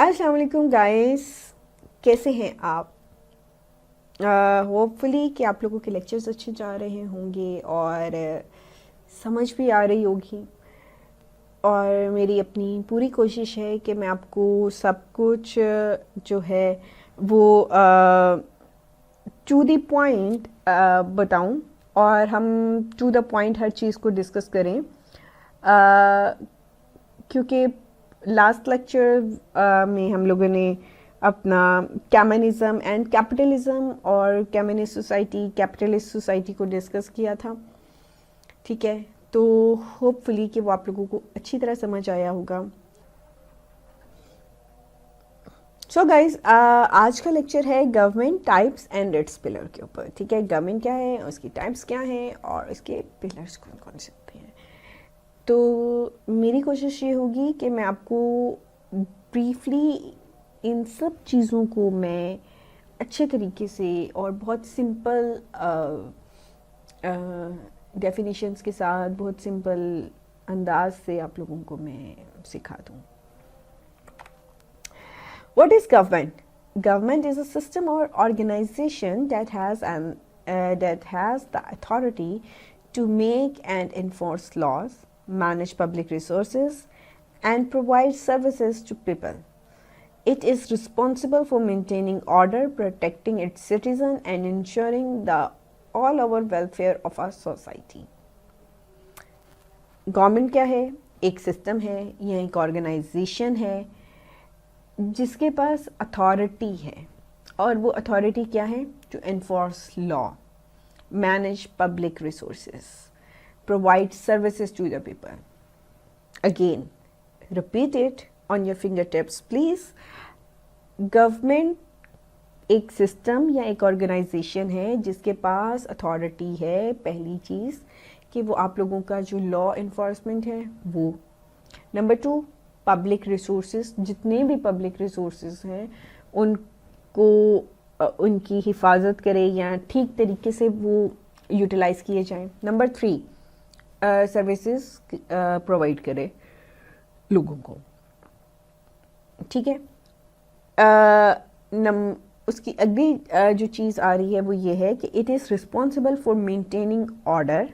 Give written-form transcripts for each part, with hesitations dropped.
अस्सलाम वालेकुम गाइस, कैसे हैं आप? होपफुली कि आप लोगों के लेक्चर्स अच्छे जा रहे होंगे और समझ भी आ रही होगी। और मेरी अपनी पूरी कोशिश है कि मैं आपको सब कुछ जो है वो टू द पॉइंट बताऊं और हम टू द पॉइंट हर चीज़ को डिस्कस करें। क्योंकि लास्ट लेक्चर में हम लोगों ने अपना कम्युनिज्म एंड कैपिटलिज्म और कम्युनिस्ट सोसाइटी कैपिटलिस्ट सोसाइटी को डिस्कस किया था। ठीक है, तो होपफुली कि वो आप लोगों को अच्छी तरह समझ आया होगा। सो गाइज, आज का लेक्चर है government types and it's pillar के ऊपर। ठीक है, गवर्नमेंट क्या है, उसकी टाइप्स क्या हैं और उसके पिलर्स कौन कौन से होते हैं। तो मेरी कोशिश ये होगी कि मैं आपको ब्रीफली इन सब चीज़ों को मैं अच्छे तरीके से और बहुत सिंपल डेफिनेशंस के साथ बहुत सिंपल अंदाज से आप लोगों को मैं सिखा दूँ। What is government? Government is a system or organization that has the authority to make and enforce laws, manage public resources, and provide services to people. It is responsible for maintaining order, protecting its citizens, and ensuring the all-over welfare of our society. Government क्या है? एक system है या एक organisation है जिसके पास authority है, और वो अथॉरिटी क्या है? To enforce law, manage public resources, provide services to the people. Again repeat it on your finger tips please. Government एक सिस्टम या एक ऑर्गेनाइजेशन है जिसके पास अथॉरिटी है, पहली चीज़ कि वो आप लोगों का जो लॉ इन्फोर्समेंट है वो। नंबर टू, पब्लिक रिसोर्सेज, जितने भी पब्लिक रिसोर्सेज हैं उनको उनकी हिफाजत करे या ठीक तरीके से वो यूटिलाइज किए जाएं। नंबर थ्री, सर्विसेज प्रोवाइड करे लोगों को। ठीक है, उसकी अगली जो चीज़ आ रही है वो ये है कि it is responsible for maintaining order,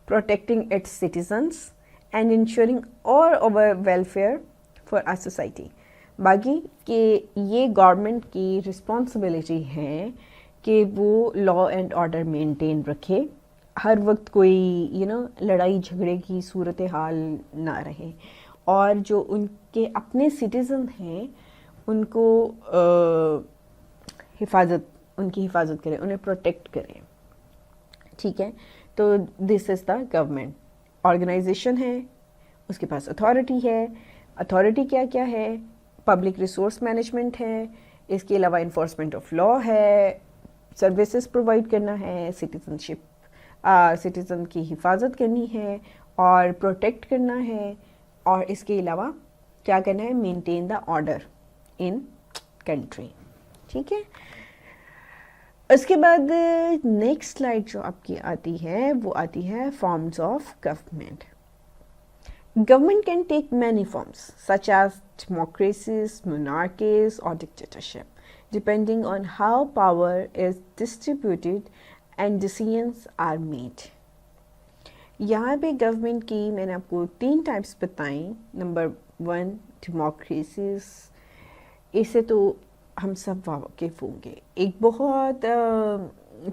protecting its citizens and ensuring और over welfare for our society. बाकी कि ये गवर्नमेंट की रिस्पॉन्सिबिलिटी है कि वो लॉ एंड ऑर्डर मेंटेन रखे, हर वक्त कोई लड़ाई झगड़े की सूरत हाल ना रहे, और जो उनके अपने सिटीज़न हैं उनको उनकी हिफाजत करें, उन्हें प्रोटेक्ट करें। ठीक है, तो this is the government. Organisation है, उसके पास अथॉरिटी है। अथॉरिटी क्या क्या है? पब्लिक रिसोर्स मैनेजमेंट है, इसके अलावा इन्फोर्समेंट ऑफ लॉ है, सर्विसेज प्रोवाइड करना है, सिटीज़न की हिफाजत करनी है और प्रोटेक्ट करना है, और इसके अलावा क्या करना है? Maintain the order in country. ठीक है, उसके बाद नेक्स्ट स्लाइड जो आपकी आती है वो आती है forms of government. Government can take many forms, such as democracies, monarchies, or dictatorship, depending on how power is distributed and decisions are made. यहाँ पे गवर्नमेंट की मैंने आपको 3 टाइप्स बताई। नंबर 1, डेमोक्रेसीज, इससे तो हम सब वाकिफ होंगे। एक बहुत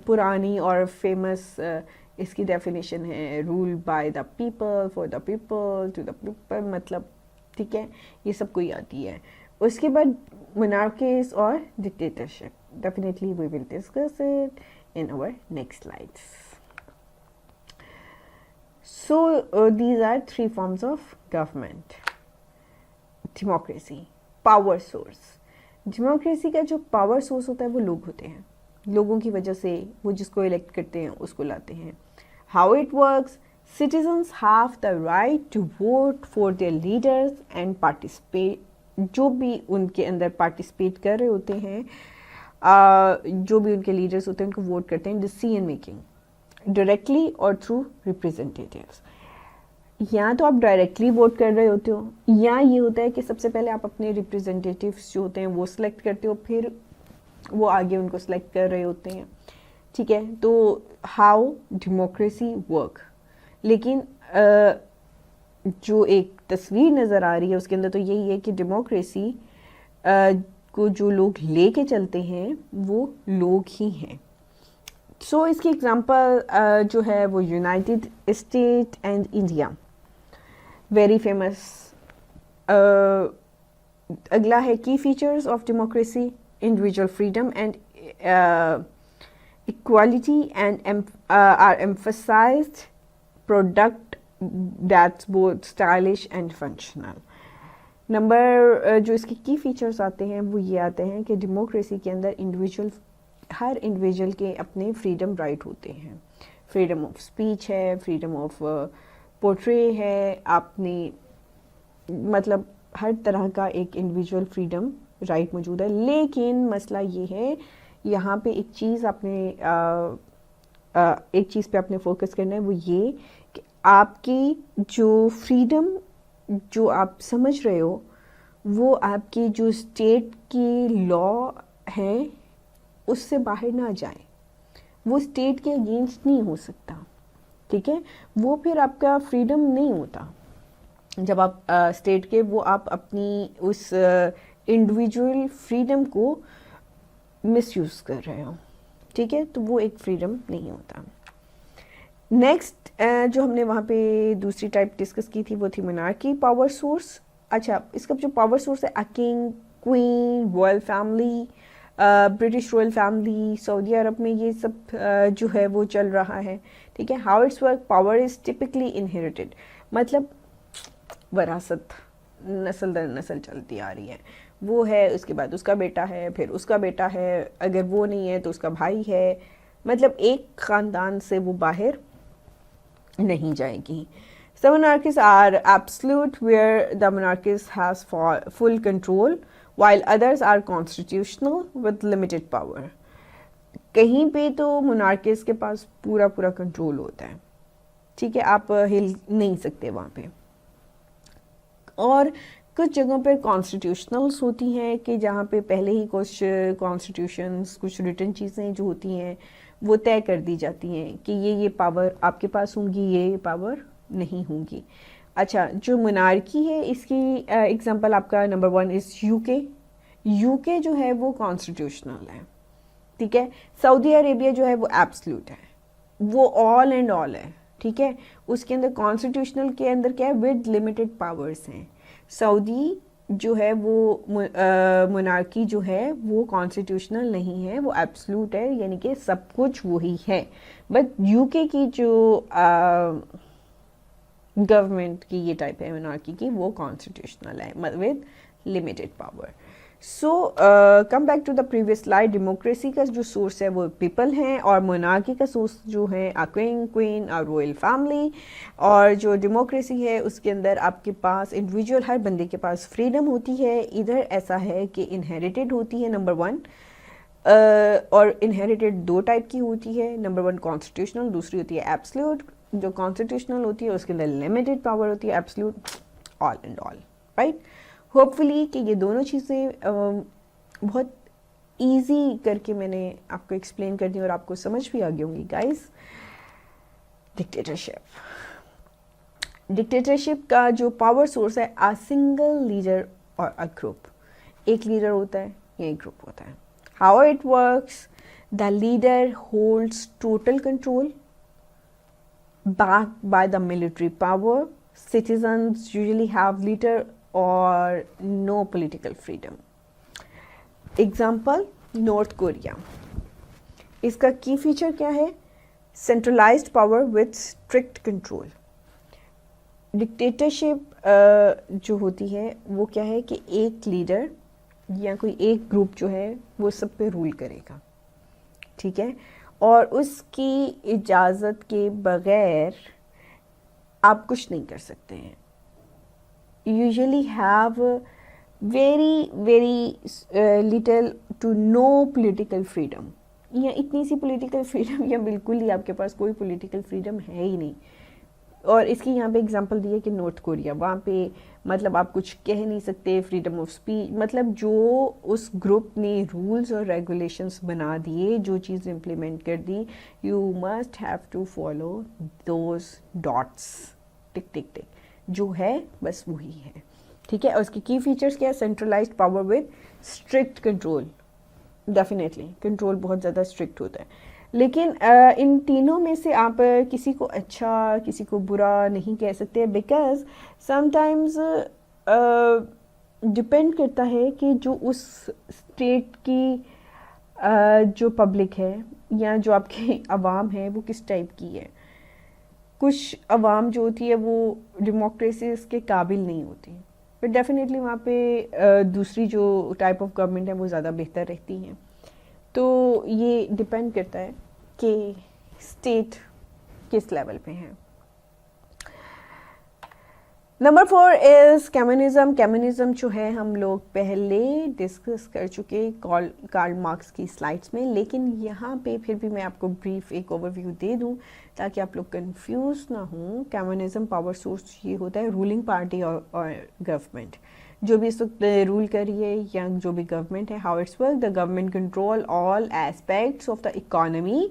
पुरानी और फेमस इसकी डेफिनेशन है, rule by the people, for the people, to the people, मतलब ठीक है, ये सब कोई आती है। उसके बाद मोनार्कीज और dictatorship, definitely we will discuss it in our next slides. So these are 3 forms of government. Democracy, power source. Democracy का जो पावर सोर्स होता है वो लोग होते हैं, लोगों की वजह से वो जिसको इलेक्ट करते हैं उसको लाते हैं। How it works? Citizens have the right to vote for their leaders and participate, जो भी उनके अंदर पार्टिसिपेट कर रहे होते हैं, जो भी उनके लीडर्स होते हैं उनको वोट करते हैं डिसीजन मेकिंग डायरेक्टली और थ्रू रिप्रेजेंटेटिव्स। या तो आप डायरेक्टली वोट कर रहे होते हो, या ये होता है कि सबसे पहले आप अपने रिप्रेजेंटेटिव्स जो होते हैं वो सिलेक्ट करते हो, फिर वो आगे उनको सिलेक्ट कर रहे होते हैं। ठीक है, तो हाउ डेमोक्रेसी वर्क। लेकिन जो एक तस्वीर नज़र आ रही है उसके अंदर तो यही है कि डेमोक्रेसी को जो लोग लेके चलते हैं वो लोग ही हैं। सो इसकी एग्जांपल जो है वो United state and India, very famous. अगला है की features of democracy, individual freedom and equality and are emphasized, product that's both stylish and functional। Number जो इसके की फीचर्स आते हैं वो ये आते हैं कि डेमोक्रेसी के अंदर हर इंडिविजुअल के अपने फ्रीडम राइट होते हैं। फ्रीडम ऑफ स्पीच है, फ्रीडम ऑफ पोर्ट्रे है, आपने मतलब हर तरह का एक इंडिविजुअल फ्रीडम राइट मौजूद है। लेकिन मसला ये है, यहाँ पे एक चीज़ पे आपने फोकस करना है, वो ये कि आपकी जो फ्रीडम जो आप समझ रहे हो वो आपकी जो स्टेट की लॉ है उससे बाहर ना जाए, वो स्टेट के अगेंस्ट नहीं हो सकता। ठीक है, वो फिर आपका फ्रीडम नहीं होता जब आप स्टेट के वो आप अपनी उस इंडिविजुअल फ्रीडम को मिसयूज़ कर रहे हो। ठीक है, तो वो एक फ्रीडम नहीं होता। नेक्स्ट जो हमने वहाँ पे दूसरी टाइप डिस्कस की थी वो थी मोनार्की पावर सोर्स। अच्छा, इसका जो पावर सोर्स है, king, queen, royal family, British royal family, Saudi Arabia में ये सब जो है वो चल रहा है। ठीक है, how it's work, power is typically inherited, मतलब वरासत नस्ल दर नस्ल चलती आ रही है। वो है, उसके बाद उसका बेटा है, फिर उसका बेटा है, अगर वो नहीं है तो उसका भाई है, मतलब एक ख़ानदान से वो बाहर नहीं जाएगी। Some monarchies are absolute, where the monarchist has full control, while others are constitutional with limited power। कहीं पे तो monarchist के पास पूरा पूरा कंट्रोल होता है। ठीक है, आप हिल नहीं सकते वहाँ पे। और कुछ जगहों पर कॉन्स्टिट्यूशनल्स होती हैं कि जहाँ पे पहले ही कुछ कॉन्स्टिट्यूशंस, कुछ रिटन चीज़ें जो होती हैं वो तय कर दी जाती हैं कि ये पावर आपके पास होंगी, ये पावर नहीं होंगी। अच्छा, जो मोनार्की है इसकी एग्जांपल आपका नंबर 1 इज़ यूके। यूके जो है वो कॉन्स्टिट्यूशनल है। ठीक है, सऊदी अरेबिया जो है वो एब्सोल्यूट है, वो ऑल एंड ऑल है। ठीक है, उसके अंदर कॉन्स्टिट्यूशनल के अंदर क्या है, विद लिमिटेड पावर्स हैं। सऊदी जो है वो मोनार्की जो है वो कॉन्स्टिट्यूशनल नहीं है, वो एब्सोल्यूट है, यानी कि सब कुछ वही है। बट यूके की जो गवर्नमेंट की ये टाइप है मोनार्की की, वो कॉन्स्टिट्यूशनल है with limited power. So come back to the previous slide, democracy का जो सोर्स है वो पीपल हैं, और मोनार्की का सोर्स जो है किंग, क्वीन और रॉयल फैमिली। और जो डेमोक्रेसी है उसके अंदर आपके पास इंडिविजुअल, हर बंदे के पास फ्रीडम होती है। इधर ऐसा है कि इनहेरिटेड होती है नंबर 1, और इनहेरिटेड 2 टाइप की होती है, नंबर 1 कॉन्स्टिट्यूशनल, दूसरी होती है एब्सोल्यूट। जो कॉन्स्टिट्यूशनल होती है उसके अंदर लिमिटेड पावर होती है, absolute all and all, right. Hopefully कि ये दोनों चीज़ें बहुत इजी करके मैंने आपको एक्सप्लेन कर दी और आपको समझ भी आ गई होंगी गाइस। डिक्टेटरशिप का जो पावर सोर्स है, अ सिंगल लीडर और अ ग्रुप, एक लीडर होता है या एक ग्रुप होता है। How it works, the leader holds total control backed by the military power, citizens usually have little or no political freedom। Example, north Korea. इसका की फीचर क्या है, centralised power with strict control. Dictatorship जो होती है वो क्या है कि एक लीडर या कोई एक ग्रुप जो है वो सब पे रूल करेगा। ठीक है, और उसकी इजाज़त के बग़ैर आप कुछ नहीं कर सकते हैं। Usually have very little to no political freedom, या इतनी सी पॉलिटिकल फ्रीडम या बिल्कुल ही आपके पास कोई पॉलिटिकल फ्रीडम है ही नहीं। और इसकी यहाँ पे एग्जांपल दी है कि नॉर्थ कोरिया, वहाँ पे मतलब आप कुछ कह नहीं सकते, फ्रीडम ऑफ स्पीच, मतलब जो उस ग्रुप ने रूल्स और रेगुलेशंस बना दिए, जो चीज़ इम्प्लीमेंट कर दी, you must have to follow those dots, tick tick tick, जो है बस वही है, ठीक है। और उसकी की फीचर्स क्या है? Centralised power with strict control, definitely control बहुत ज़्यादा स्ट्रिक्ट होता है। लेकिन इन तीनों में से आप किसी को अच्छा किसी को बुरा नहीं कह सकते, बिकॉज समटाइम्स डिपेंड करता है कि जो उस स्टेट की जो पब्लिक है या जो आपकी आवाम है वो किस टाइप की है। कुछ आवाम जो होती है वो डेमोक्रेसी के काबिल नहीं होती, बट डेफिनेटली वहाँ पे दूसरी जो टाइप ऑफ गवर्नमेंट है वो ज़्यादा बेहतर रहती हैं। तो ये डिपेंड करता है कि स्टेट किस लेवल पे है। Number 4 is communism. कम्युनिज्म जो है हम लोग पहले डिस्कस कर चुके कार्ल मार्क्स की स्लाइड्स में, लेकिन यहाँ पे फिर भी मैं आपको ब्रीफ एक ओवरव्यू दे दूँ ताकि आप लोग कंफ्यूज ना हों। कम्युनिज्म पावर सोर्स ये होता है रूलिंग पार्टी और गवर्नमेंट, जो भी इस वक्त रूल कर रही है या जो भी गवर्नमेंट है। How it's work, the government control all aspects of the economy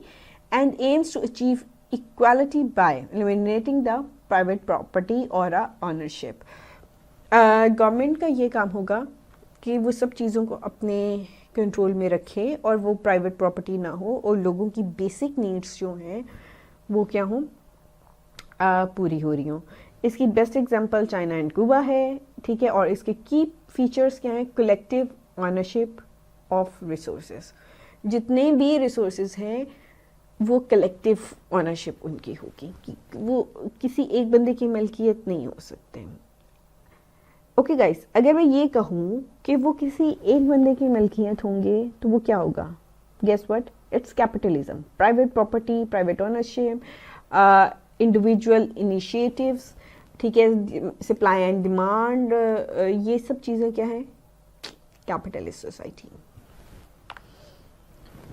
and aims to achieve equality by eliminating the private property और ऑनरशिप। गवर्नमेंट का ये काम होगा कि वो सब चीज़ों को अपने कंट्रोल में रखे और वो प्राइवेट प्रॉपर्टी ना हो और लोगों की बेसिक नीड्स जो हैं वो क्या हों, पूरी हो रही हों। इसकी best example China and Cuba है, ठीक है। और इसके की फीचर्स क्या हैं? कलेक्टिव ऑनरशिप ऑफ रिसोर्सेज, जितने भी रिसोर्सेज हैं वो कलेक्टिव ऑनरशिप उनकी होगी, कि वो किसी एक बंदे की मलकियत नहीं हो सकते। ओके गाइस, अगर मैं ये कहूँ कि वो किसी एक बंदे की मलकियत होंगे तो वो क्या होगा? Guess what? It's capitalism. Private property, private ownership, individual initiatives, ठीक है, सप्लाई एंड डिमांड, ये सब चीज़ें क्या है? Capitalist society.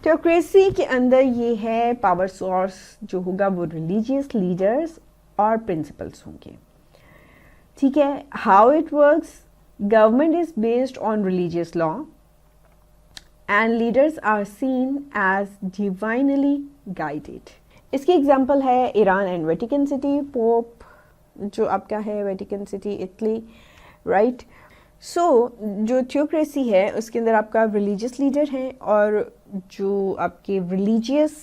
थ्योक्रेसी के अंदर ये है पावर सोर्स जो होगा वो रिलीजियस लीडर्स और प्रिंसिपल्स होंगे, ठीक है। How it works, government is based on religious law and leaders are seen as divinely guided. इसकी एग्जांपल है Iran and Vatican City, pope जो आपका है Vatican City Italy, right. So जो थ्योक्रेसी है उसके अंदर आपका रिलीजियस लीडर हैं और जो आपके रिलीजियस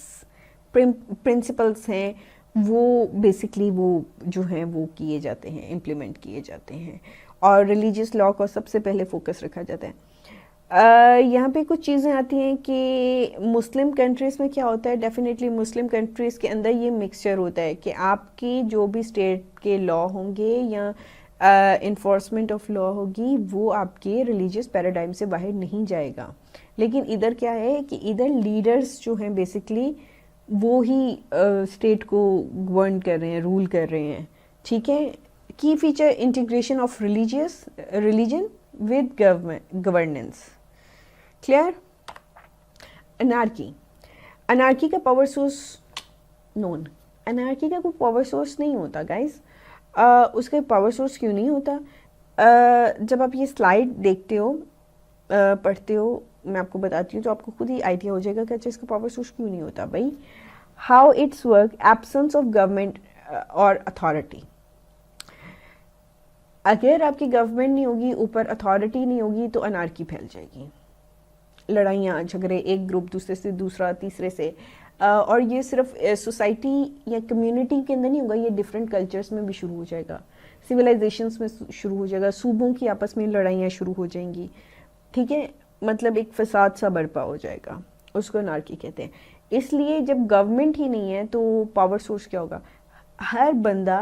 प्रिंसिपल्स हैं वो बेसिकली वो जो हैं वो किए जाते हैं, इम्प्लीमेंट किए जाते हैं और रिलीजियस लॉ को सबसे पहले फोकस रखा जाता है। यहाँ पे कुछ चीज़ें आती हैं कि मुस्लिम कंट्रीज़ में क्या होता है, डेफिनेटली मुस्लिम कंट्रीज़ के अंदर ये मिक्सचर होता है कि आपकी जो भी स्टेट के लॉ होंगे या इन्फोर्समेंट ऑफ लॉ होगी वो आपके रिलीजियस पैराडाइम से बाहर नहीं जाएगा। लेकिन इधर क्या है कि इधर लीडर्स जो हैं बेसिकली वो ही स्टेट को गवर्न कर रहे हैं, रूल कर रहे हैं, ठीक है। की feature integration of religion with governance, clear. Anarchy का पावर सोर्स नोन, अनार्की का कोई पावर सोर्स नहीं होता गाइस। उसका पावर सोर्स क्यों नहीं होता? जब आप ये स्लाइड देखते हो, पढ़ते हो, मैं आपको बताती हूँ तो आपको खुद ही आइडिया हो जाएगा कि अच्छा इसका पावर सोर्स क्यों नहीं होता। भाई how it's work, absence of government और अथॉरिटी। अगर आपकी गवर्नमेंट नहीं होगी, ऊपर अथॉरिटी नहीं होगी तो अनार्की फैल जाएगी, लड़ाइयाँ झगड़े, एक ग्रुप दूसरे से दूसरा तीसरे से। और ये सिर्फ सोसाइटी या कम्युनिटी के अंदर नहीं होगा, ये डिफरेंट कल्चर्स में भी शुरू हो जाएगा, सिविलाइजेशंस में शुरू हो जाएगा, सूबों की आपस में लड़ाइयाँ शुरू हो जाएंगी, ठीक है। मतलब एक फसाद सा बर्पा हो जाएगा, उसको अनार्की कहते हैं। इसलिए जब गवर्नमेंट ही नहीं है तो पावर सोर्स क्या होगा? हर बंदा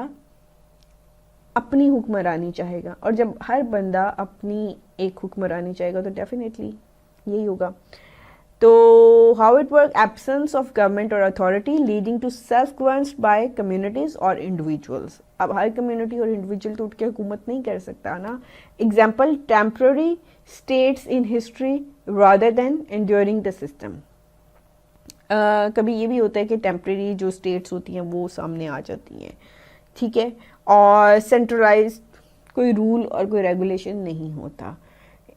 अपनी हुक्मरानी चाहेगा और जब हर बंदा अपनी एक हुक्मरानी चाहेगा तो डेफिनेटली यही होगा। तो how it work, absence of government और authority leading to self governed by communities और इंडिविजुअल्स। अब हर कम्युनिटी और इंडिविजुअल तो उठ के हुकूमत नहीं कर सकता ना। Example, temporary states in history rather than enduring the system. कभी ये भी होता है कि टेम्पररी जो स्टेट्स होती हैं वो सामने आ जाती हैं ठीक है, और सेंट्रलाइज कोई रूल और कोई रेगुलेशन नहीं होता,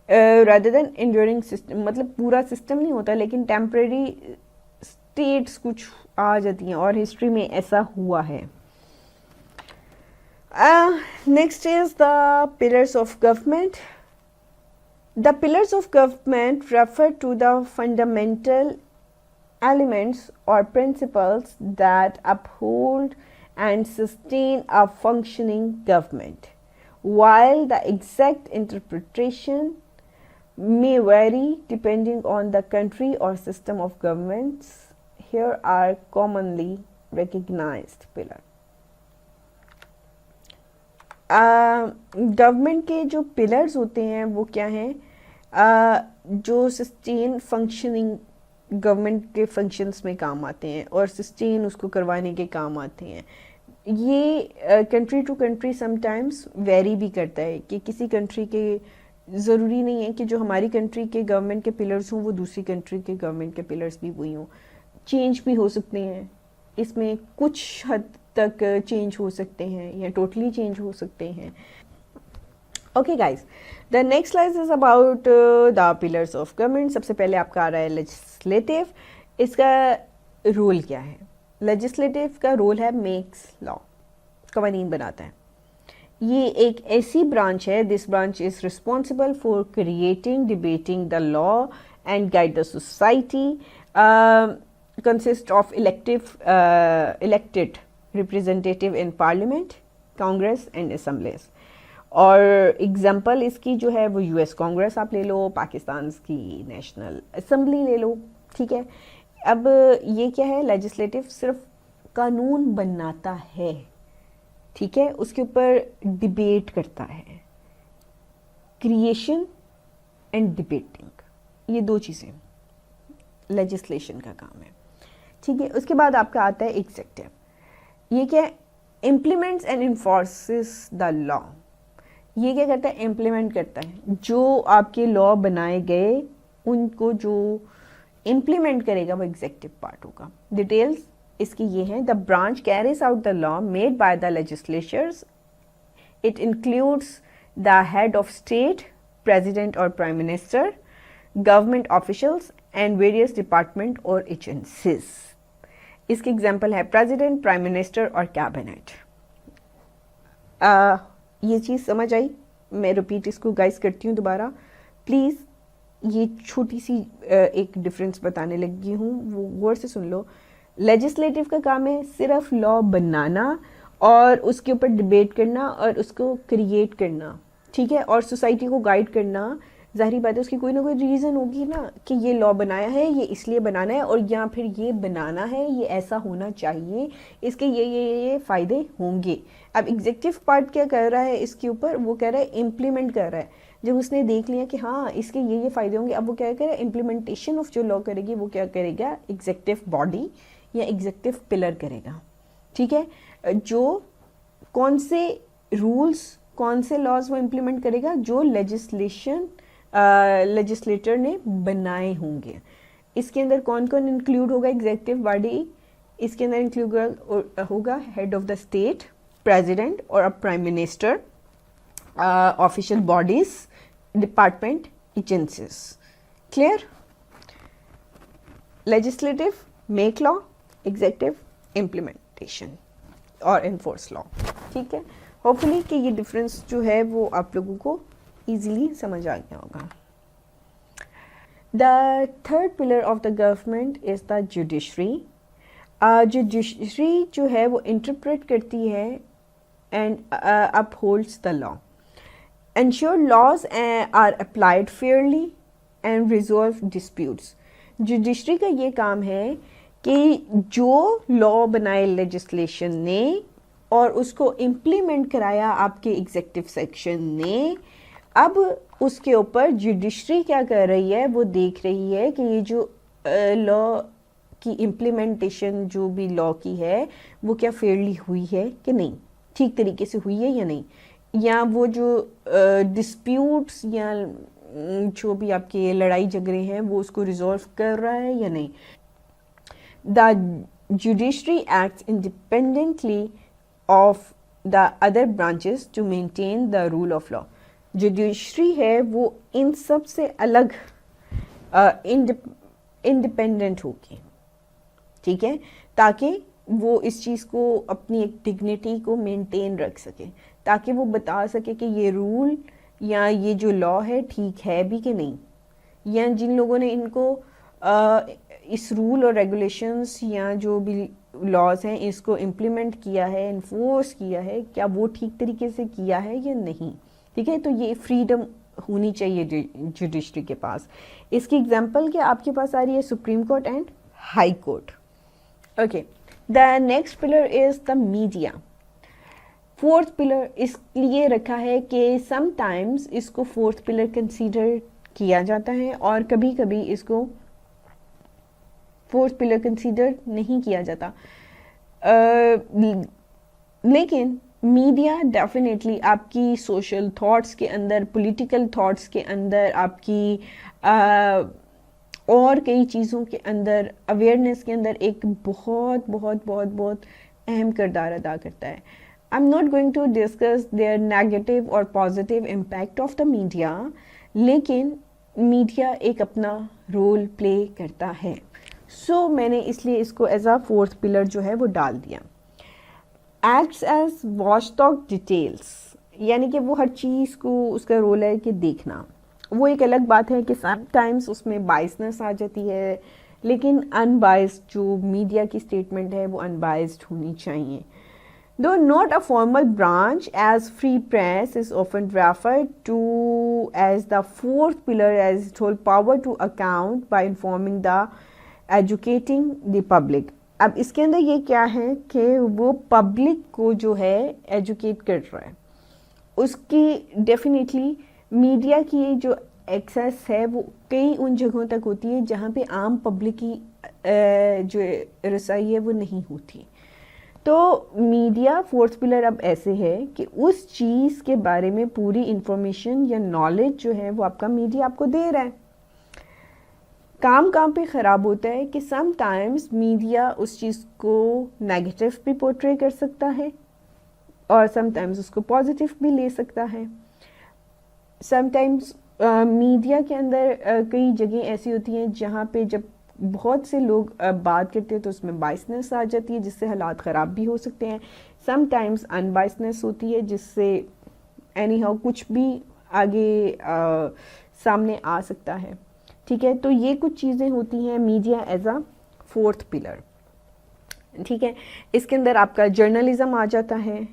रादर देन इंड्योरिंग सिस्टम, मतलब पूरा सिस्टम नहीं होता लेकिन टेम्परेरी स्टेट्स कुछ आ जाती हैं, और हिस्ट्री में ऐसा हुआ है. Next is the pillars of government. The pillars of government refer to the fundamental elements or principles that uphold and sustain a functioning government. While the exact interpretation may vary depending on the country or system of governments, here are commonly recognized pillars. Government के जो pillars होते हैं वो क्या हैं, जो sustain functioning government के functions में काम आते हैं और सस्टेन उसको करवाने के काम आते हैं. ये country to country sometimes very भी करता है कि किसी कंट्री के ज़रूरी नहीं है कि जो हमारी कंट्री के गवर्नमेंट के पिलर्स हों वो दूसरी कंट्री के गवर्नमेंट के पिलर्स भी वही हों. चेंज भी हो सकते हैं, इसमें कुछ हद तक चेंज हो सकते हैं या टोटली चेंज हो सकते हैं. Okay guys, the next slide is about the pillars of government. सबसे पहले आपका आ रहा है लेजिस्लेटिव. इसका रोल क्या है? लेजिस्लेटिव का रोल है मेक्स लॉ, कवानीन बनाता है. ये एक ऐसी ब्रांच है, this branch is responsible for creating, debating the law and guide the society. Consist of elected representative in parliament, Congress and assemblies. और एग्जांपल इसकी जो है वो यूएस कांग्रेस आप ले लो, पाकिस्तान की नेशनल असम्बली ले लो. ठीक है, अब ये क्या है, लेजिस्लेटिव सिर्फ कानून बनाता है. ठीक है, उसके ऊपर डिबेट करता है. क्रिएशन एंड डिबेटिंग, ये दो चीज़ें लेजिस्लेशन का काम है. ठीक है, उसके बाद आपका आता है एग्जीक्यूटिव. ये क्या है, इम्प्लीमेंट्स एंड इन्फोर्सेस द लॉ. ये क्या करता है, इम्प्लीमेंट करता है. जो आपके लॉ बनाए गए उनको जो इम्प्लीमेंट करेगा वो एग्जीक्यूटिव पार्ट होगा. डिटेल्स इसकी ये हैं, the branch carries out the law made by the legislatures. It includes the head of state, president और prime minister, government officials and various department और एजेंसीज. इसके एग्जाम्पल है प्रेसिडेंट, प्राइम मिनिस्टर और cabinet. ये चीज़ समझ आई? मैं रिपीट इसको गाइस करती हूँ दोबारा प्लीज़. ये छोटी सी एक डिफरेंस बताने लगी हूँ, वो गौर से सुन लो. लेजिस्लेटिव का काम है सिर्फ लॉ बनाना और उसके ऊपर डिबेट करना और उसको क्रिएट करना. ठीक है, और सोसाइटी को गाइड करना. ज़ाहिर बात है उसकी कोई ना कोई रीज़न होगी ना कि ये लॉ बनाया है, ये इसलिए बनाना है, और या फिर ये बनाना है, ये ऐसा होना चाहिए, इसके ये फ़ायदे होंगे. अब एग्जीक्यूटिव पार्ट क्या कर रहा है इसके ऊपर, वो कह रहा है इम्प्लीमेंट कर रहा है. जब उसने देख लिया कि हाँ इसके ये फ़ायदे होंगे, अब वो क्या करेगा, इम्प्लीमेंटेशन ऑफ जो लॉ करेगी वो क्या करेगा, एग्जीक्यूटिव बॉडी या एग्जीक्यूटिव पिलर करेगा. ठीक है, जो कौन से रूल्स, कौन से लॉज वो इम्प्लीमेंट करेगा, जो लेजिस्लेटर ने बनाए होंगे. इसके अंदर कौन कौन इंक्लूड होगा, एग्जीक्यूटिव बॉडी. इसके अंदर इंक्लूड होगा head of the state, president और prime minister, official bodies, department, agencies. Clear? Legislative make law, executive implementation और इन्फोर्स लॉ. ठीक है, होपफुली कि ये डिफरेंस जो है वो आप लोगों को इजीली समझ आ गया होगा. The third pillar of the government is the judiciary. Judiciary जो है वो इंटरप्रेट करती है and upholds the law, ensure laws are applied fairly and resolve disputes. Judiciary का ये काम है कि जो लॉ बनाए लेजिस्लेशन ने और उसको इम्प्लीमेंट कराया आपके एग्जीक्यूटिव सेक्शन ने, अब उसके ऊपर जुडिशरी क्या कर रही है, वो देख रही है कि ये जो लॉ की इम्प्लीमेंटेशन जो भी लॉ की है वो क्या फेयरली हुई है कि नहीं, ठीक तरीके से हुई है या नहीं, या वो जो डिस्प्यूट्स या जो भी आपके लड़ाई झगड़े हैं वो उसको रिजॉल्व कर रहा है या नहीं. The judiciary acts independently of the other branches to maintain the rule of law. Judiciary है वो इन सब से अलग इंडिपेंडेंट होगी, ठीक है, ताकि वो इस चीज़ को अपनी एक डिग्निटी को मेंटेन रख सके, ताकि वो बता सके कि ये रूल या ये जो लॉ है ठीक है भी कि नहीं, या जिन लोगों ने इनको इस रूल और रेगुलेशंस या जो भी लॉज हैं इसको इम्प्लीमेंट किया है, इन्फोर्स किया है, क्या वो ठीक तरीके से किया है या नहीं, ठीक है। तो ये फ्रीडम होनी चाहिए जुडिशरी के पास। इसकी एग्जांपल क्या आपके पास आ रही है, supreme court and high court. Okay, the next pillar is the media. Fourth pillar इसलिए रखा है कि समटाइम्स इसको फोर्थ पिलर कंसीडर किया जाता है और कभी कभी इसको फोर्थ पिलर कंसीडर नहीं किया जाता, लेकिन मीडिया डेफिनेटली आपकी सोशल थॉट्स के अंदर, पॉलिटिकल थॉट्स के अंदर, आपकी और कई चीज़ों के अंदर, अवेयरनेस के अंदर एक बहुत बहुत बहुत बहुत अहम किरदार अदा करता है। I am not going to discuss their negative और positive impact of the media, लेकिन मीडिया एक अपना रोल प्ले करता है। सो मैंने इसलिए इसको एज अ फोर्थ पिलर जो है वो डाल दिया। एक्ट्स एज वॉचडॉग डिटेल्स, यानी कि वो हर चीज़ को उसका रोल है कि देखना। वो एक अलग बात है कि समटाइम्स उसमें बाइसनेस आ जाती है, लेकिन अनबाइस्ड जो मीडिया की स्टेटमेंट है वो अनबाइस्ड होनी चाहिए। Though not a formal branch, as free press is often referred to as the fourth pillar, as it holds power to account by informing the educating the public। अब इसके अंदर ये क्या है कि वो पब्लिक को जो है एजुकेट कर रहा है, उसकी डेफिनेटली मीडिया की जो एक्सेस है वो कई उन जगहों तक होती है जहाँ पे आम पब्लिक की जो रसाई है वो नहीं होती। तो मीडिया फोर्थ पिलर अब ऐसे है कि उस चीज़ के बारे में पूरी इंफॉर्मेशन या नॉलेज जो है वो आपका मीडिया आपको दे रहा है। काम पे ख़राब होता है कि समटाइम्स मीडिया उस चीज़ को नेगेटिव भी पोर्ट्रे कर सकता है और समटाइम्स उसको पॉजिटिव भी ले सकता है। समटाइम्स मीडिया के अंदर कई जगह ऐसी होती हैं जहाँ पे जब बहुत से लोग बात करते हैं तो उसमें बाइसनेस आ जाती है, जिससे हालात ख़राब भी हो सकते हैं। समटाइम्स अनबाइसनेस होती है, जिससे एनी हाउ कुछ भी आगे सामने आ सकता है, ठीक है। तो ये कुछ चीज़ें होती हैं media as a fourth pillar, ठीक है। इसके अंदर आपका जर्नलिज़म आ जाता है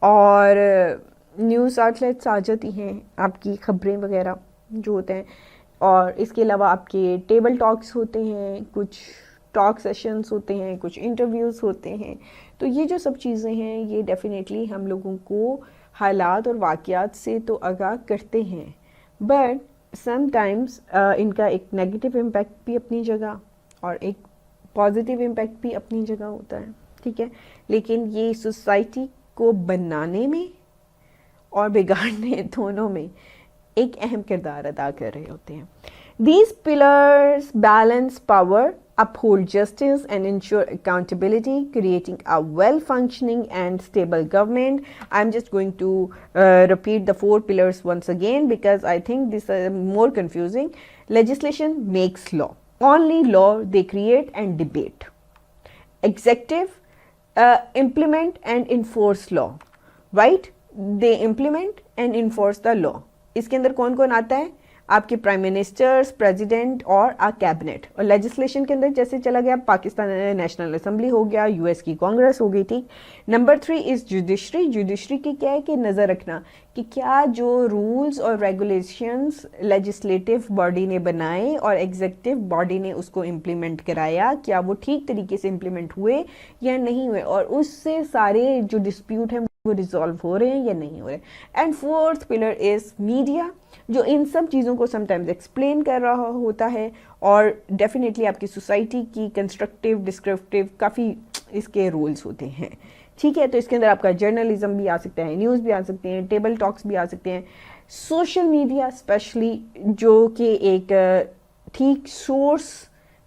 और न्यूज़ आउटलेट्स आ जाती हैं, आपकी खबरें वगैरह जो होते हैं, और इसके अलावा आपके टेबल टॉक्स होते हैं, कुछ टॉक सेशंस होते हैं, कुछ इंटरव्यूज़ होते हैं। तो ये जो सब चीज़ें हैं ये डेफिनेटली हम लोगों को हालात और वाक़यात से तो आगाह करते हैं, बट समटाइम्स इनका एक नेगेटिव इम्पैक्ट भी अपनी जगह और एक पॉजिटिव इम्पैक्ट भी अपनी जगह होता है, ठीक है। लेकिन ये सोसाइटी को बनाने में और बिगाड़ने दोनों में एक अहम किरदार अदा कर रहे होते हैं। These pillars balance power, uphold justice and ensure accountability, creating a well-functioning and stable government. I'm just going to repeat the four pillars once again because I think this is more confusing. Legislation makes law. Only law they create and debate. Executive implement and enforce law, right? They implement and enforce the law. इसके अंदर कौन कौन आता है, आपके prime ministers, president और आ cabinet. और legislation के अंदर जैसे चला गया पाकिस्तान नेशनल असेंबली हो गया, यूएस की कांग्रेस हो गई, ठीक। Number 3 is judiciary. जुडिशरी की क्या है कि नज़र रखना कि क्या जो रूल्स और रेगुलेशंस लेजिस्लेटिव बॉडी ने बनाए और एग्जीक्यूटिव बॉडी ने उसको इम्प्लीमेंट कराया, क्या वो ठीक तरीके से इम्प्लीमेंट हुए या नहीं हुए, और उससे सारे जो डिस्प्यूट हैं वो रिजॉल्व हो रहे हैं या नहीं हो रहे। And fourth pillar is media, जो इन सब चीज़ों को समटाइम्स एक्सप्लेन कर रहा होता है और डेफिनेटली आपकी सोसाइटी की कंस्ट्रक्टिव, डिस्क्रिप्टिव काफ़ी इसके रोल्स होते हैं, ठीक है। तो इसके अंदर आपका जर्नलिज्म भी आ सकता है, न्यूज़ भी आ सकते हैं, टेबल टॉक्स भी आ सकते हैं, सोशल मीडिया स्पेशली जो कि एक ठीक सोर्स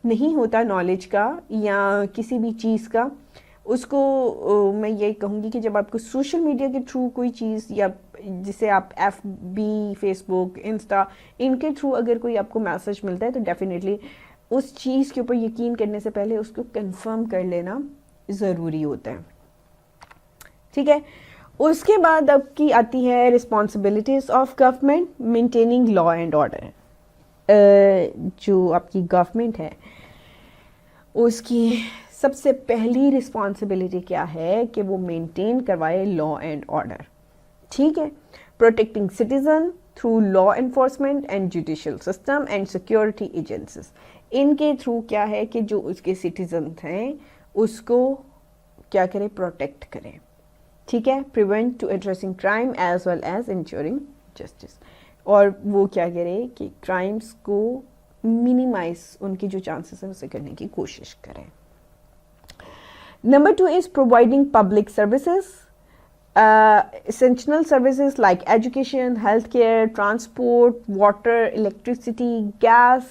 नहीं होता नॉलेज का या किसी भी चीज़ का, उसको मैं ये कहूँगी कि जब आपको सोशल मीडिया के थ्रू कोई चीज़, या जिसे आप FB, फेसबुक, इंस्टा, इनके थ्रू अगर कोई आपको मैसेज मिलता है तो डेफिनेटली उस चीज़ के ऊपर यकीन करने से पहले उसको कंफर्म कर लेना ज़रूरी होता है, ठीक है। उसके बाद आपकी आती है responsibilities of government, maintaining law and order. जो आपकी गवर्नमेंट है उसकी सबसे पहली रिस्पॉन्सिबिलिटी क्या है कि वो मेंटेन करवाए लॉ एंड ऑर्डर, ठीक है। Protecting citizen through law enforcement and judicial system and security agencies, इनके थ्रू क्या है कि जो उसके सिटीजन हैं उसको क्या करें, प्रोटेक्ट करें, ठीक है। Prevent to addressing crime as well as ensuring justice, और वो क्या करे कि क्राइम्स को मिनिमाइज, उनकी जो चांसेस है उसे करने की कोशिश करें। Number 2 is providing public services, essential services like education, healthcare, transport, water, electricity, gas,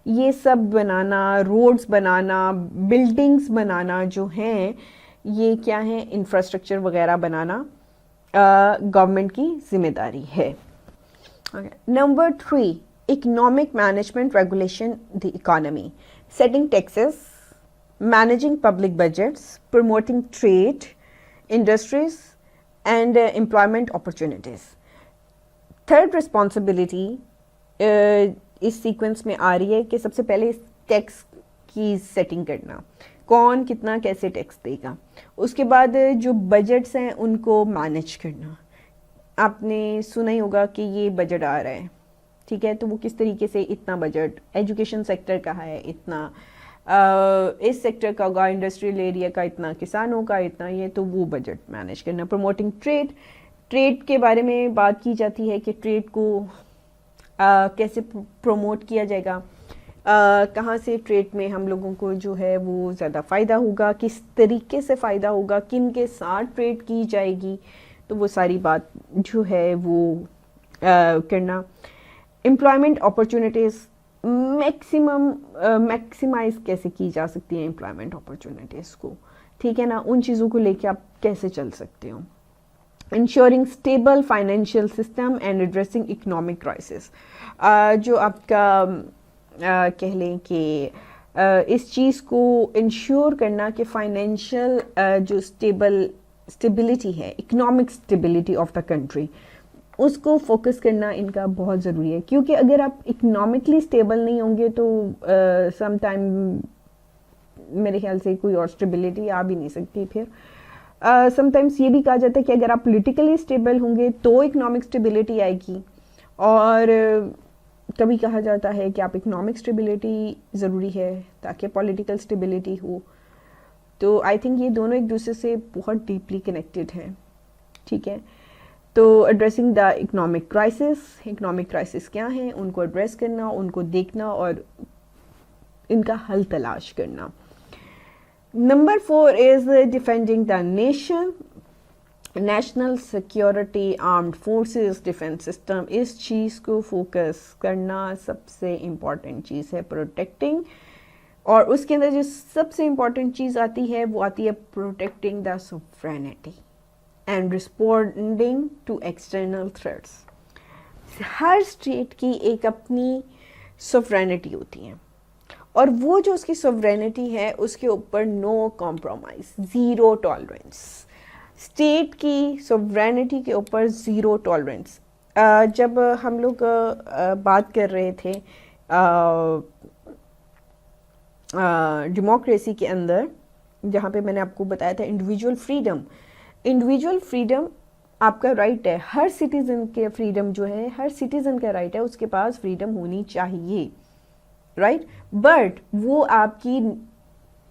ये सब बनाना, रोड्स बनाना, बिल्डिंग्स बनाना जो हैं, ये क्या है, इंफ्रास्ट्रक्चर वगैरह बनाना गवर्नमेंट की जिम्मेदारी है। Number 3, economic management regulation the economy, setting taxes, managing public budgets, promoting trade, industries, and employment opportunities. Third responsibility इस सीक्वेंस में आ रही है कि सबसे पहले टैक्स की सेटिंग करना, कौन कितना कैसे टैक्स देगा। उसके बाद जो बजट्स हैं उनको मैनेज करना। आपने सुना ही होगा कि ये बजट आ रहा है, ठीक है, तो वो किस तरीके से, इतना बजट एजुकेशन सेक्टर का है, इतना इस सेक्टर का होगा, इंडस्ट्रियल एरिया का इतना, किसानों का इतना, ये तो वो बजट मैनेज करना। प्रमोटिंग ट्रेड, ट्रेड के बारे में बात की जाती है कि ट्रेड को कैसे प्रमोट किया जाएगा, कहाँ से ट्रेड में हम लोगों को जो है वो ज़्यादा फ़ायदा होगा, किस तरीके से फ़ायदा होगा, किन के साथ ट्रेड की जाएगी, तो वो सारी बात जो है वो करना। एम्प्लॉयमेंट अपॉर्चुनिटीज़ मैक्सिमाइज कैसे की जा सकती है एम्प्लॉयमेंट अपॉर्चुनिटीज़ को, ठीक है ना, उन चीज़ों को लेके आप कैसे चल सकते हो। Ensuring stable financial system and addressing economic crisis, जो आपका कह लें कि इस चीज़ को इंश्योर करना कि फाइनेंशियल जो स्टेबिलिटी है, economic stability of the country, उसको फोकस करना इनका बहुत ज़रूरी है। क्योंकि अगर आप इकोनॉमिकली स्टेबल नहीं होंगे तो सम टाइम मेरे ख्याल से कोई और स्टेबिलिटी आ भी नहीं सकती। फिर समटाइम्स ये भी कहा जाता है कि अगर आप पॉलिटिकली स्टेबल होंगे तो इकोनॉमिक स्टेबिलिटी आएगी, और कभी कहा जाता है कि आप इकोनॉमिक स्टेबिलिटी ज़रूरी है ताकि पॉलिटिकल स्टेबिलिटी हो। तो आई थिंक ये दोनों एक दूसरे से बहुत डीपली कनेक्टेड हैं, ठीक है। तो एड्रेसिंग द इकोनॉमिक क्राइसिस क्या है, उनको एड्रेस करना, उनको देखना और इनका हल तलाश करना। Number 4 is defending the nation, national security, armed forces, defence system, इस चीज़ को फोकस करना सबसे इम्पॉर्टेंट चीज़ है, प्रोटेक्टिंग। और उसके अंदर जो सबसे इम्पॉर्टेंट चीज़ आती है वो आती है protecting the sovereignty and responding to external threats. हर स्टेट की एक अपनी सॉवरेनिटी होती है, और वो जो उसकी सॉवरेनिटी है उसके ऊपर no compromise, zero tolerance. State की सॉवरेनिटी के ऊपर ज़ीरो टॉलरेंस। जब हम लोग बात कर रहे थे डेमोक्रेसी के अंदर, जहाँ पे मैंने आपको बताया था इंडिविजुअल फ्रीडम आपका राइट है, हर सिटीज़न के फ्रीडम जो है, हर सिटीज़न का राइट है, उसके पास फ्रीडम होनी चाहिए, राइट। बट वो आपकी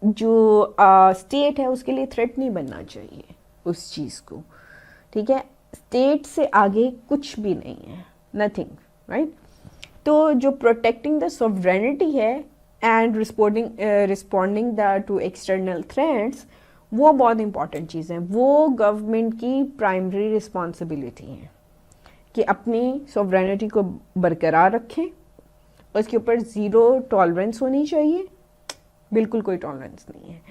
जो स्टेट है उसके लिए थ्रेट नहीं बनना चाहिए उस चीज़ को, ठीक है। स्टेट से आगे कुछ भी नहीं है, नथिंग, राइट। तो जो प्रोटेक्टिंग द सॉवरेनिटी है and responding the two external threats, वो बहुत इंपॉर्टेंट चीज़ है। वो गवर्नमेंट की प्राइमरी रिस्पॉन्सिबिलिटी है कि अपनी सॉवरेनिटी को बरकरार रखें, उसके ऊपर ज़ीरो टॉलरेंस होनी चाहिए, बिल्कुल कोई टॉलरेंस नहीं है।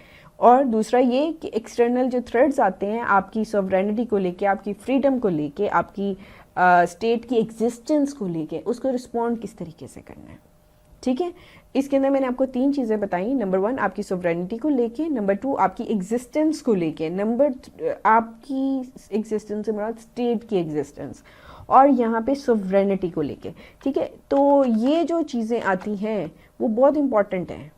और दूसरा ये कि एक्सटर्नल जो थ्रेट्स आते हैं आपकी सॉवरेनिटी को लेके, आपकी फ्रीडम को लेके, आपकी स्टेट की एग्जिस्टेंस को लेके, उसको रिस्पॉन्ड किस तरीके से करना है। ठीक है, इसके अंदर मैंने आपको 3 चीज़ें बताई। नंबर 1 आपकी सॉवरेनिटी को लेके, नंबर 2 आपकी एग्जिस्टेंस को लेके, आपकी एग्जिस्टेंस से मतलब स्टेट की एग्जिस्टेंस, और यहाँ पे सॉवरेनिटी को लेके। ठीक है, तो ये जो चीज़ें आती हैं वो बहुत इंपॉर्टेंट हैं।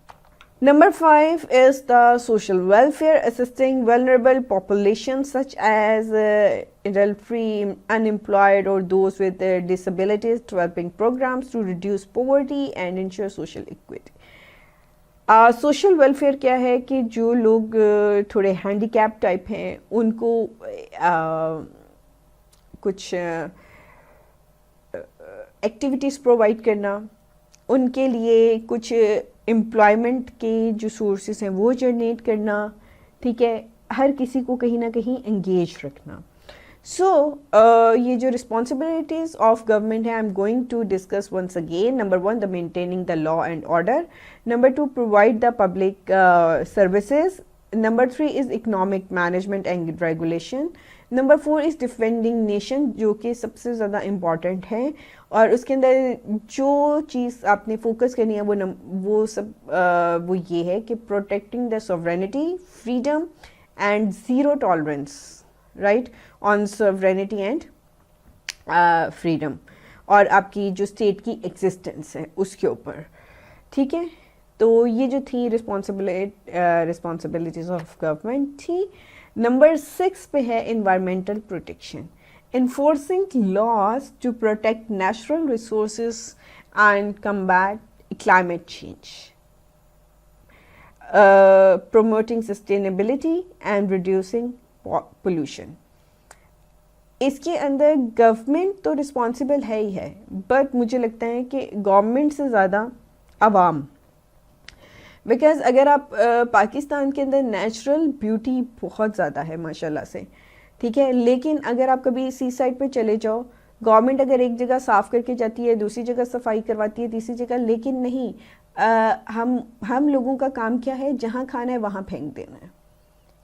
Number 5 is the social welfare, assisting vulnerable populations such as adult-free, unemployed, or those with disabilities, developing programs to reduce poverty and ensure social equity. Social welfare क्या है कि जो लोग थोड़े हैंडीकैप टाइप हैं उनको कुछ एक्टिविटीज़ प्रोवाइड करना, उनके लिए कुछ एम्प्लॉयमेंट के जो सोर्सेस हैं वो जनरेट करना। ठीक है, हर किसी को कहीं ना कहीं एंगेज रखना। सो ये जो रिस्पॉन्सिबिलिटीज़ ऑफ गवर्नमेंट है, I am going to discuss once again. Number 1 the maintaining the law and order, number 2 provide the public services, number 3 is economic management and regulation, number 4 is defending nation, जो कि सबसे ज़्यादा important है। और उसके अंदर जो चीज़ आपने फोकस करनी है वो ये है कि protecting the sovereignty, freedom and zero tolerance, right, on sovereignty and freedom, और आपकी जो स्टेट की एग्जिस्टेंस है उसके ऊपर। ठीक है, तो ये जो थी रिस्पॉन्सिबिलिटीज़ ऑफ गवर्नमेंट थी। नंबर 6 पे है environmental protection, enforcing laws to protect natural resources and combat climate change, promoting sustainability and reducing pollution. इसके अंदर गवर्नमेंट तो रिस्पॉन्सिबल है ही है, बट मुझे लगता है कि गवर्नमेंट से ज़्यादा आवाम, बिकॉज़ अगर आप पाकिस्तान के अंदर नेचुरल ब्यूटी बहुत ज़्यादा है माशाल्लाह से। ठीक है, लेकिन अगर आप कभी सी साइड पे चले जाओ, गवर्नमेंट अगर एक जगह साफ़ करके जाती है, दूसरी जगह सफाई करवाती है, तीसरी जगह, लेकिन नहीं, हम लोगों का काम क्या है, जहाँ खाना है वहाँ फेंक देना है।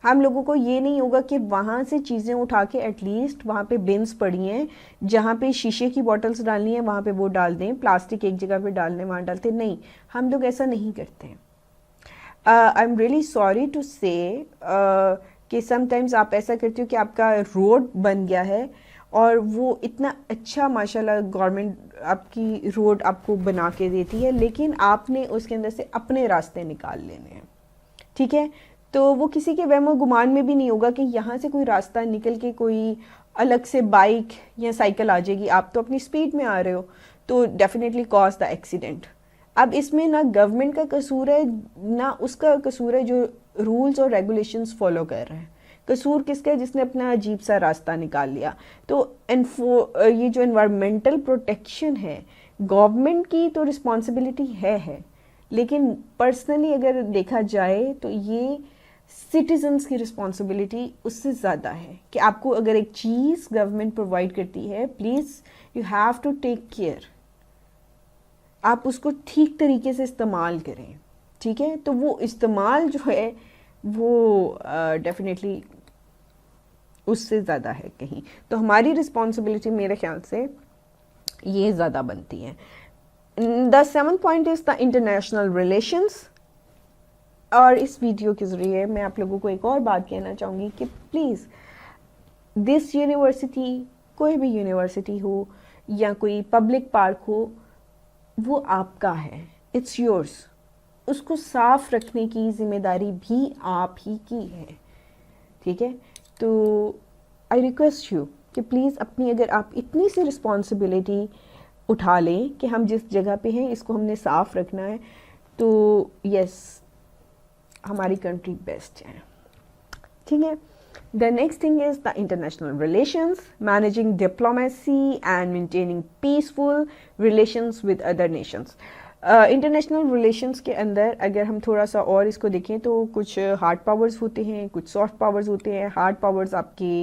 हम लोगों को ये नहीं होगा कि वहाँ से चीज़ें उठा के एटलीस्ट वहाँ पे बिन्स पड़ी हैं, जहाँ पे शीशे की बॉटल्स डालनी है वहाँ पे वो डाल दें, प्लास्टिक एक जगह पे डालने वहाँ डालते, नहीं, हम लोग ऐसा नहीं करते। I am really sorry to say कि समटाइम्स आप ऐसा करते हो कि आपका रोड बन गया है और वो इतना अच्छा माशाल्लाह गवर्नमेंट आपकी रोड आपको बना के देती है, लेकिन आपने उसके अंदर से अपने रास्ते निकाल लेने हैं। ठीक है, तो वो किसी के वहमो गुमान में भी नहीं होगा कि यहाँ से कोई रास्ता निकल के कोई अलग से बाइक या साइकिल आ जाएगी, आप तो अपनी स्पीड में आ रहे हो, तो डेफिनेटली कॉज द एक्सीडेंट। अब इसमें ना गवर्नमेंट का कसूर है ना उसका कसूर है जो रूल्स और रेगुलेशंस फॉलो कर रहे हैं। कसूर किसका है, जिसने अपना अजीब सा रास्ता निकाल लिया। तो ये जो एनवायरमेंटल प्रोटेक्शन है, गवर्नमेंट की तो रिस्पॉन्सिबिलिटी है, लेकिन पर्सनली अगर देखा जाए तो ये सिटीजन्स की रिस्पॉन्सिबिलिटी उससे ज़्यादा है कि आपको अगर एक चीज़ गवर्नमेंट प्रोवाइड करती है, please you have to take care, आप उसको ठीक तरीके से इस्तेमाल करें। ठीक है, तो वो इस्तेमाल जो है वो डेफिनेटली उससे ज़्यादा है कहीं, तो हमारी रिस्पॉन्सिबिलिटी मेरे ख्याल से ये ज़्यादा बनती है। The 7th point is the international relations. और इस वीडियो के ज़रिए मैं आप लोगों को एक और बात कहना चाहूँगी कि प्लीज़ दिस यूनिवर्सिटी, कोई भी यूनिवर्सिटी हो या कोई पब्लिक पार्क हो, वो आपका है, इट्स योर्स, उसको साफ रखने की जिम्मेदारी भी आप ही की है। ठीक है, तो आई रिक्वेस्ट यू कि प्लीज़ अपनी, अगर आप इतनी सी रिस्पॉन्सिबिलिटी उठा लें कि हम जिस जगह पे हैं इसको हमने साफ रखना है, तो यस, हमारी कंट्री बेस्ट है। ठीक है, the next thing is the international relations, managing diplomacy and maintaining peaceful relations with other Nations. International relations के अंदर अगर हम थोड़ा सा और इसको देखें तो कुछ हार्ड पावर्स होते हैं, कुछ सॉफ्ट पावर्स होते हैं। हार्ड पावर्स आपकी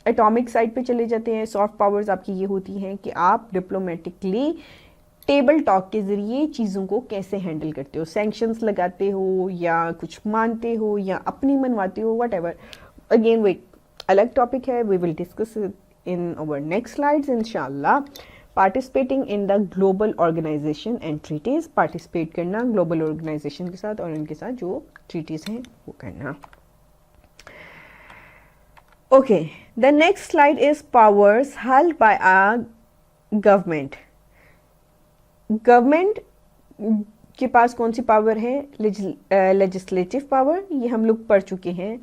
एटॉमिक साइड पे चले जाते हैं, सॉफ्ट पावर्स आपकी ये होती हैं कि आप डिप्लोमेटिकली टेबल टॉक के ज़रिए चीज़ों को कैसे हैंडल करते हो, सैंक्शंस लगाते हो या कुछ मानते हो या अपनी मनवाते हो, वट एवर। अगेन वो अलग टॉपिक है, we will discuss in our next slides इंशाल्लाह। Participating in the global organization and treaties, participate करना ग्लोबल ऑर्गेनाइजेशन के साथ और उनके साथ जो ट्रीटीज़ हैं वो करना। Okay, the next slide is powers held by a government. Government के पास कौन सी पावर है? लेजिस्लेटिव पावर, ये हम लोग पढ़ चुके हैं,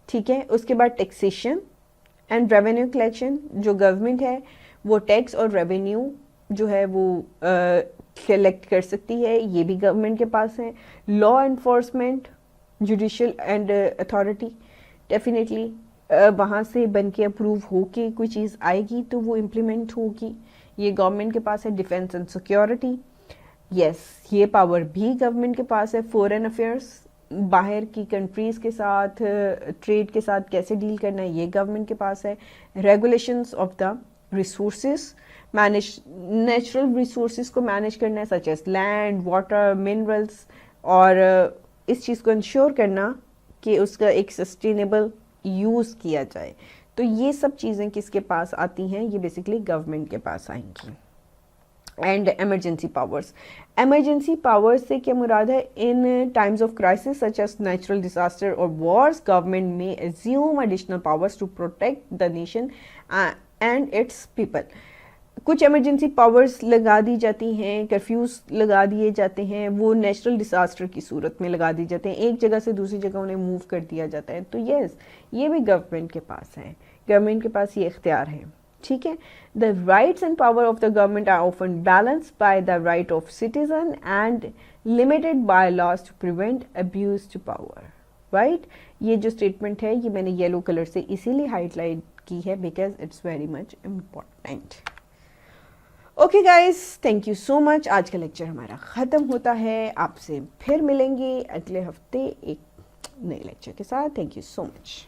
ठीक है। उसके बाद टैक्सेशन एंड रेवेन्यू कलेक्शन, जो गवर्नमेंट है वो टैक्स और रेवेन्यू जो है वो कलेक्ट कर सकती है, ये भी गवर्नमेंट के पास है। Law enforcement, judicial and authority, definitely वहाँ से बन के अप्रूव हो के कोई चीज़ आएगी तो वो इम्प्लीमेंट होगी, ये गवर्नमेंट के पास है। डिफेंस एंड सिक्योरिटी, यस, ये पावर भी गवर्नमेंट के पास है। फॉरेन अफेयर्स, बाहर की कंट्रीज़ के साथ ट्रेड के साथ कैसे डील करना है, ये गवर्नमेंट के पास है। Regulations of the resources, manage natural resources को मैनेज करना है, such as land, water, minerals, और इस चीज़ को इंश्योर करना कि उसका एक सस्टेनेबल यूज़ किया जाए। तो ये सब चीज़ें किसके पास आती हैं? ये बेसिकली गवर्नमेंट के पास आएंगी। And emergency powers, emergency powers से क्या मुराद है? In times of crisis such as natural disaster और wars, government may assume additional powers to protect the nation and its people. कुछ एमरजेंसी पावर्स लगा दी जाती हैं, कर्फ्यूज़ लगा दिए जाते हैं, वो नेचुरल डिसास्टर की सूरत में लगा दी जाते हैं, एक जगह से दूसरी जगह उन्हें मूव कर दिया जाता है। तो यस, ये भी गवर्नमेंट के पास है, गवर्नमेंट के पास ये इख्तियार है, ठीक है। The rights and power of the government are often balanced by the right of citizen and limited by laws to prevent abuse to power, right. ये जो स्टेटमेंट है ये मैंने येलो कलर से इसीलिए हाईलाइट की है because it's very much important. Okay guys, thank you so much. आज का लेक्चर हमारा ख़त्म होता है, आपसे फिर मिलेंगे अगले हफ्ते एक नए लेक्चर के साथ। Thank you so much.